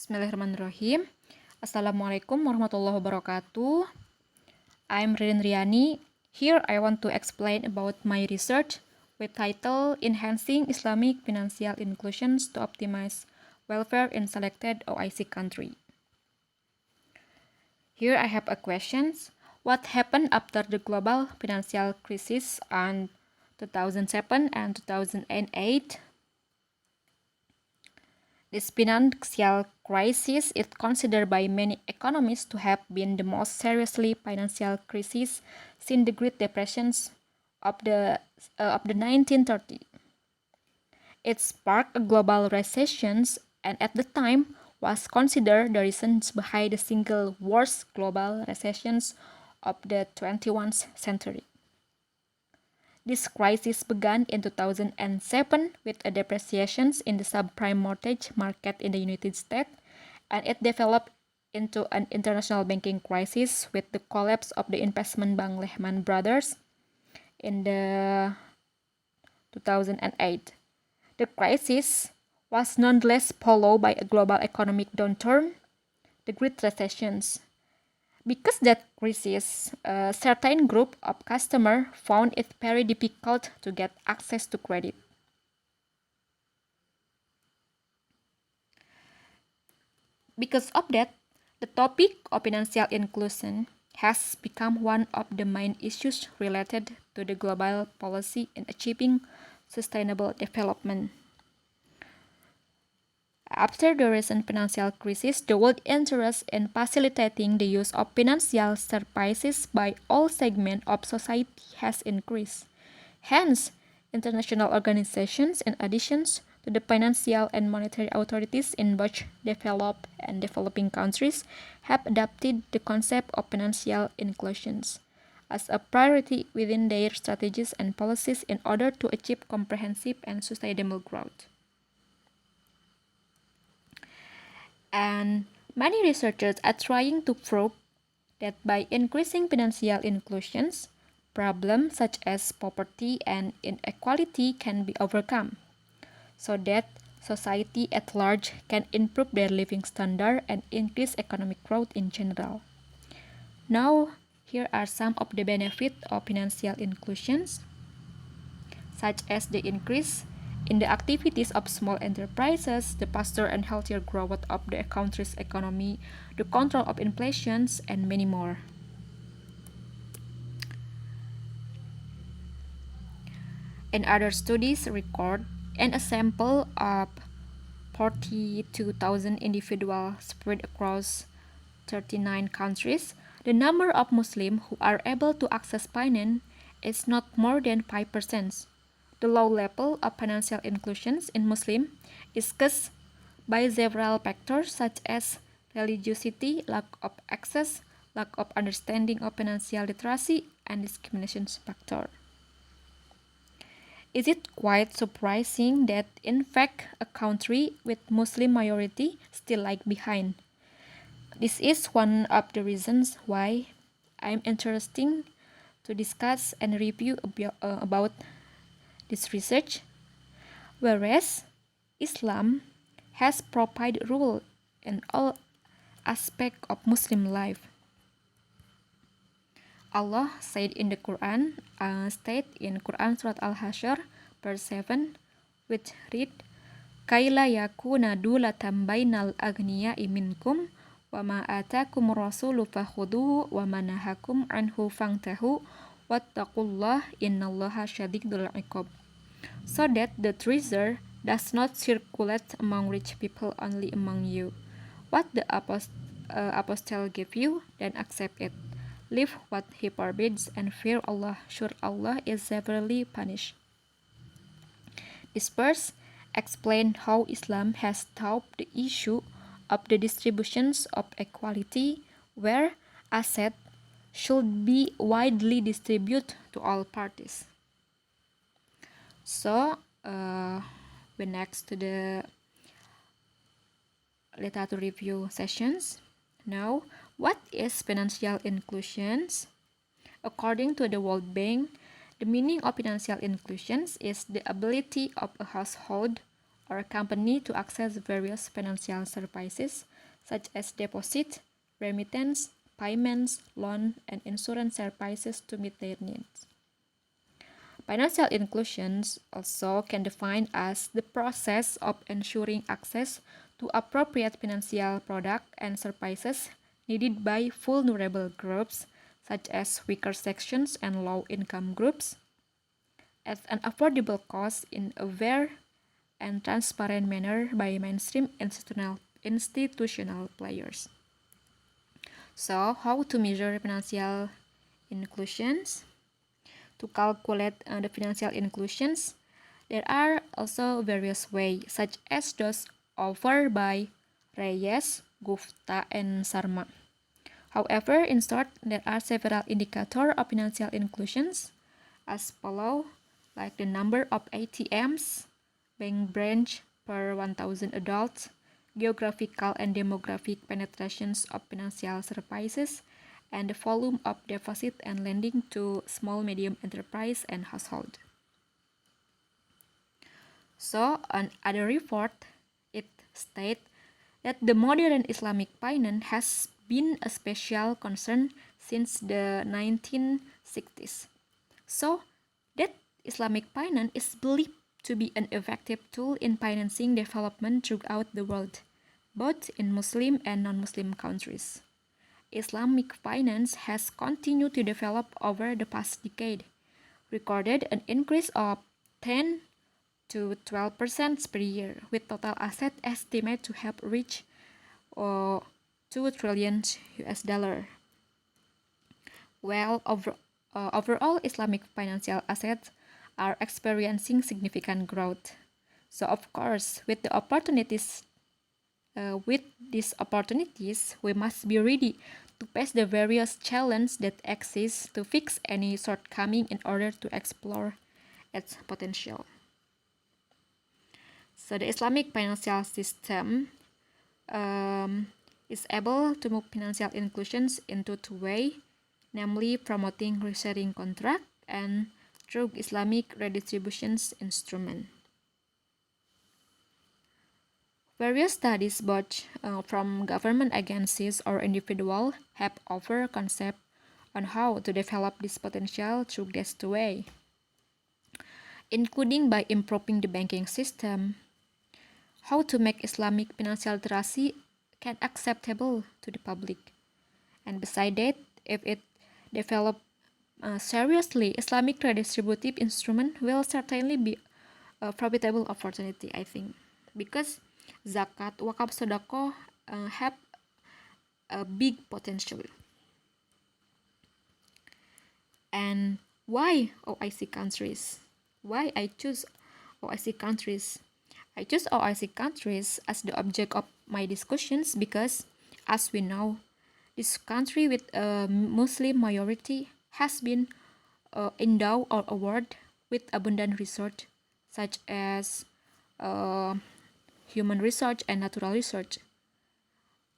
Bismillahirrahmanirrahim. Assalamualaikum warahmatullahi wabarakatuh. I'm Ririn Riani. Here I want to explain about my research with title Enhancing Islamic Financial Inclusions to Optimize Welfare in Selected OIC Country. Here I have a questions. What happened after the global financial crisis in 2007 and 2008? This financial crisis is considered by many economists to have been the most seriously financial crisis since the Great Depressions of the 1930s. It sparked a global recession and at the time was considered the reasons behind the single worst global recessions of the 21st century. This crisis began in 2007 with a depreciation in the subprime mortgage market in the United States, and it developed into an international banking crisis with the collapse of the investment bank Lehman Brothers in the 2008. The crisis was nonetheless followed by a global economic downturn, the Great Recessions. Because that crisis, a certain group of customers found it very difficult to get access to credit. Because of that, the topic of financial inclusion has become one of the main issues related to the global policy in achieving sustainable development. After the recent financial crisis, the world interest in facilitating the use of financial services by all segments of society has increased. Hence, international organizations, in addition to the financial and monetary authorities in both developed and developing countries, have adopted the concept of financial inclusions as a priority within their strategies and policies in order to achieve comprehensive and sustainable growth. And many researchers are trying to prove that by increasing financial inclusions, problems such as poverty and inequality can be overcome, so that society at large can improve their living standard and increase economic growth in general. Now, here are some of the benefits of financial inclusions, such as the increase in the activities of small enterprises, the faster and healthier growth of the country's economy, the control of inflation, and many more. And other studies record a sample of 42,000 individuals spread across 39 countries. The number of Muslims who are able to access finance is not more than 5%. The low level of financial inclusion in Muslims is caused by several factors such as religiosity, lack of access, lack of understanding of financial literacy, and discrimination factor. Is it quite surprising that in fact a country with Muslim majority still lag behind? This is one of the reasons why I'm interested to discuss and review about this research, whereas Islam has provided rule in all aspects of Muslim life. Allah said in the Quran, state in Quran Surat Al-Hasyr, verse 7, which read, Kaila yakuna dulatan bainal agniya'i minkum, wa ma atakum rasulu fakhuduhu, wa manahakum anhu fangtahu, wattaqullah innallaha syadidul iqab. So that the treasure does not circulate among rich people, only among you. What the apostle give you, then accept it. Leave what he forbids and fear Allah, sure Allah is severely punished. This verse explains how Islam has taught the issue of the distributions of equality, where assets should be widely distributed to all parties. So, we next to the literature review sessions. Now, what is financial inclusion? According to the World Bank, the meaning of financial inclusion is the ability of a household or a company to access various financial services such as deposit, remittance, payments, loan, and insurance services to meet their needs. Financial inclusion also can define as the process of ensuring access to appropriate financial products and services needed by vulnerable groups such as weaker sections and low-income groups at an affordable cost in a fair and transparent manner by mainstream institutional players. So, how to measure financial inclusions? To calculate the financial inclusions, there are also various ways, such as those offered by Reyes, Gupta, and Sarma. However, in short, there are several indicators of financial inclusions as follow, like the number of ATMs, bank branch per 1,000 adults, geographical and demographic penetrations of financial services, and the volume of deposit and lending to small medium enterprise and household. So, on other report, it states that the modern Islamic finance has been a special concern since the 1960s. So, that Islamic finance is believed to be an effective tool in financing development throughout the world, both in Muslim and non-Muslim countries. Islamic finance has continued to develop over the past decade, recorded an increase of 10 to 12% per year, with total assets estimated to have reached 2 trillion US dollar. Well, overall, Islamic financial assets are experiencing significant growth. So, of course, with these opportunities, we must be ready to face the various challenges that exist to fix any shortcoming in order to explore its potential. So the Islamic financial system is able to move financial inclusions into two ways, namely promoting risk-sharing contract and through Islamic redistributions instrument. Various studies, both from government agencies or individuals, have offered concepts on how to develop this potential through this way, including by improving the banking system, how to make Islamic financial literacy can acceptable to the public, and beside that, if it develop seriously, Islamic redistributive instrument will certainly be a profitable opportunity, I think, because zakat, wakaf, sedekah have a big potential. And why OIC countries? Why I choose OIC countries? I choose OIC countries as the object of my discussions because, as we know, this country with a Muslim majority has been endowed or awarded with abundant research, such as human research and natural research.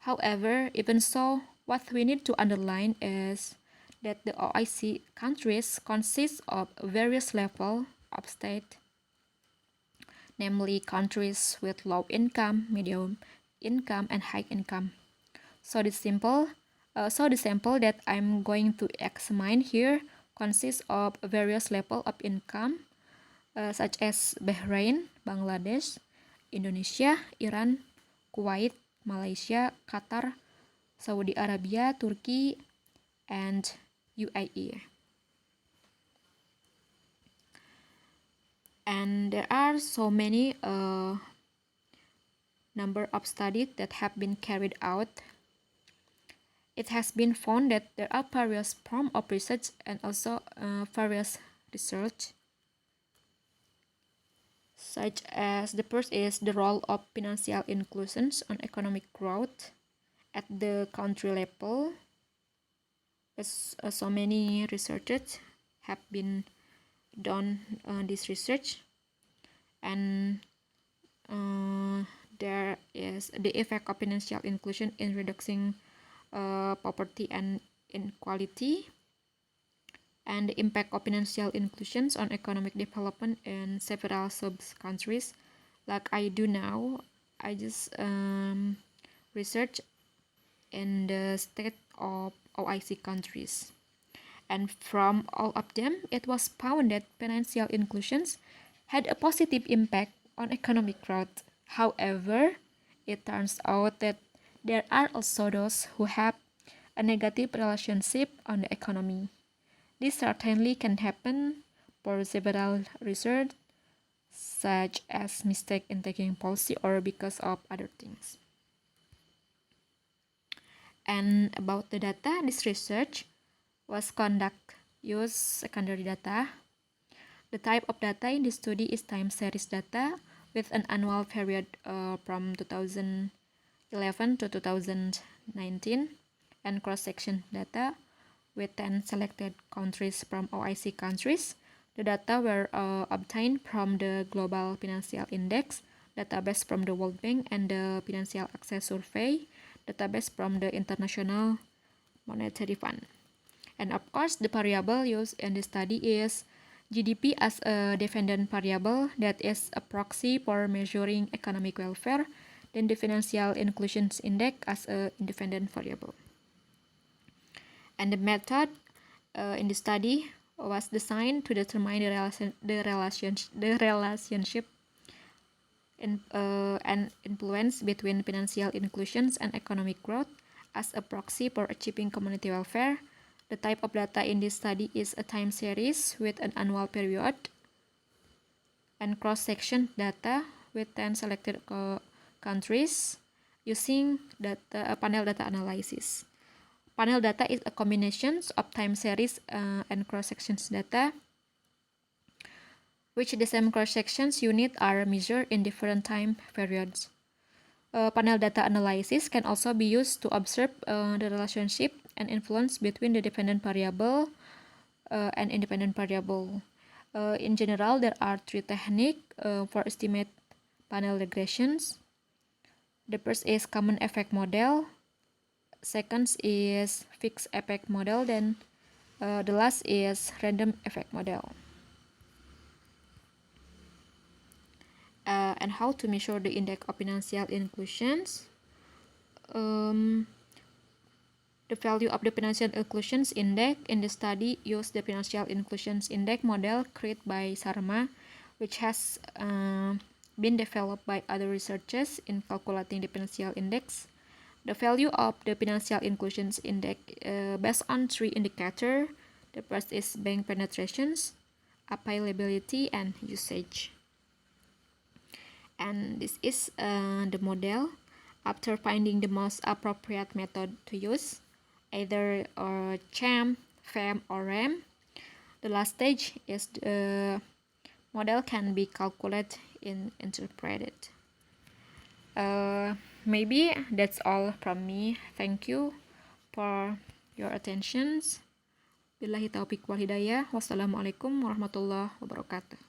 However, even so, what we need to underline is that the OIC countries consist of various levels of state, namely countries with low income, medium income, and high income. So the sample that I'm going to examine here consists of various levels of income, such as Bahrain, Bangladesh, Indonesia, Iran, Kuwait, Malaysia, Qatar, Saudi Arabia, Turkey, and UAE. And there are so many number of studies that have been carried out. It has been found that there are various forms of research and also various research, such as the first is the role of financial inclusions on economic growth at the country level. So many researchers have been done this research, and there is the effect of financial inclusion in reducing poverty and inequality, and the impact of financial inclusions on economic development in several sub-countries. Like I do now, I just research in the state of OIC countries. And from all of them, it was found that financial inclusions had a positive impact on economic growth. However, it turns out that there are also those who have a negative relationship on the economy. This certainly can happen for several reasons, such as mistake in taking policy or because of other things. And about the data, this research was conducted use secondary data. The type of data in this study is time series data with an annual period from 2011 to 2019, and cross-section data with 10 selected countries from OIC countries. The data were obtained from the Global Financial Index database from the World Bank and the Financial Access Survey database from the International Monetary Fund. And of course, the variable used in the study is GDP as a dependent variable that is a proxy for measuring economic welfare, then the Financial Inclusion Index as a independent variable. And the method in the study was designed to determine the relationship and influence between financial inclusions and economic growth as a proxy for achieving community welfare. The type of data in this study is a time series with an annual period and cross-section data with 10 selected countries using panel data analysis. Panel data is a combination of time series and cross-sections data, which the same cross-sections unit are measured in different time periods. Panel data analysis can also be used to observe the relationship and influence between the dependent variable and independent variable. In general, there are three techniques for estimate panel regressions. The first is common effect model. Second is fixed effect model. Then the last is random effect model. And how to measure the index of financial inclusions. The value of the financial inclusions index in the study used the financial inclusions index model created by Sharma, which has been developed by other researchers in calculating the financial index. The value of the financial inclusions index based on three indicators. The first is bank penetrations, availability, and usage. And this is the model. After finding the most appropriate method to use, either CHAM, FAM, or RAM, the last stage is the model can be calculated and interpreted. Maybe that's all from me. Thank you for your attention. Billahi taufiq wal hidayah. Wassalamualaikum warahmatullahi wabarakatuh.